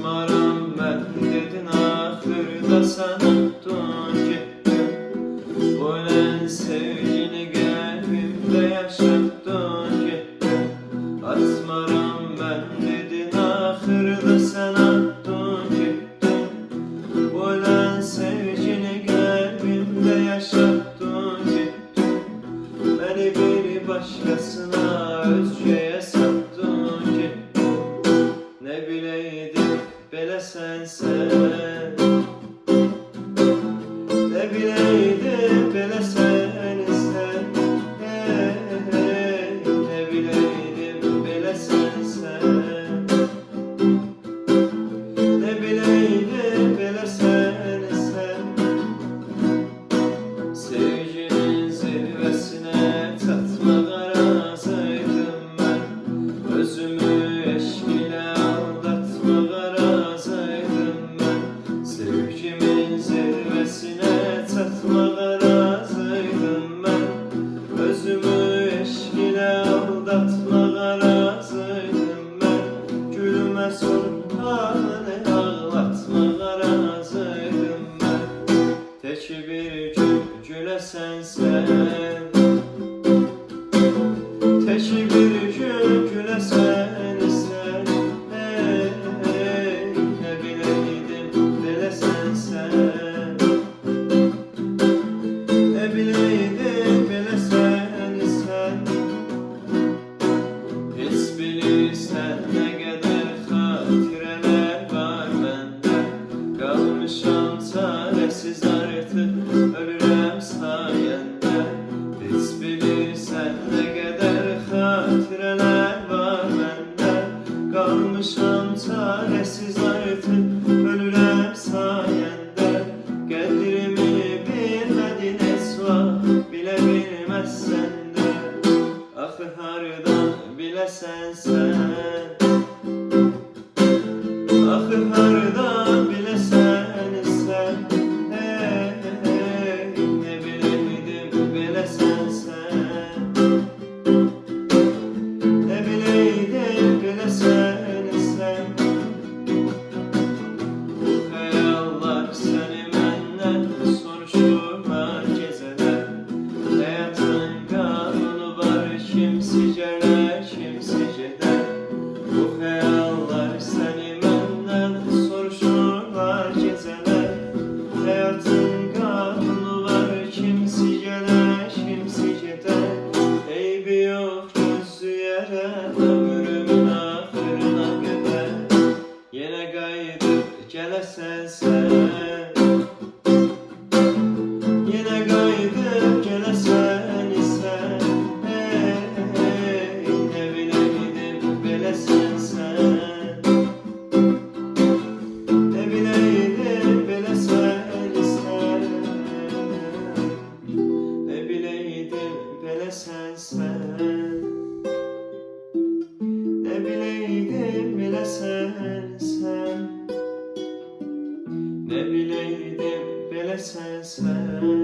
Atmaram ben dedin ahırda sen unuttun gittin. Ölen sevgini kalbimde yaşattın gittin. Atmaram ben dedin ahırda sen unuttun gittin. Ölen sevgini kalbimde yaşattın gittin. Beni bir başkasına özgeye sattın gittin. Ne bileydim belə sənsən, ne bileydim belə sənsən, ne bileydim belə sənsən, ne bileydim belə sənsən. Sevginin zirvesine çatmağa razıydım ben. Özümü eşk ile aldatmağa razıydım ben. Sevgimin zirvesine çatmağa razıydım ben. Özümü eşk ile aldatmağa razıydım ben. Gülüme sultanı ağlatmağa razıydım ben. Tek bir gün gülesən sən, tek bir gün gülesən sən, ne bileydim belə sənsən, ne bileydim belə sənsən. Heç bilirsən nə qədər xatirələr var məndə, qalmışam çarəsiz artıq ölürəm sayəndə. Heç bilirsən nə qədər xatirələr var məndə, qalmışam çarəsiz artıq ölürəm sayəndə. Qədrimi bilmədin heç vaxt, bilə bilməzsən də. Axı hardan biləsən sən, axı hardan biləsən sən, ne bileydim belə sənsən, ne bileydim belə sənsən. Bu xəyallar səni məndən soruşurlar gecələr. Həyatın qanunu var, kimsi gələr, kimsi gedər. Bu xəyallar səni məndən soruşurlar gecələr. Həyatın qanunu var, kimsi gələr, kimsi gedər. Eybi yox gözləyərəm ömrümün axırına qədər. Yenə qayıdıb gələsən sən, yenə qayıdıb gələsən sən, ne bileydim belə sənsən, ne bileydim belə sənsən, ne bileydim belə sənsən, ne bileydim belə sənsən, ne bileydim belə sənsən.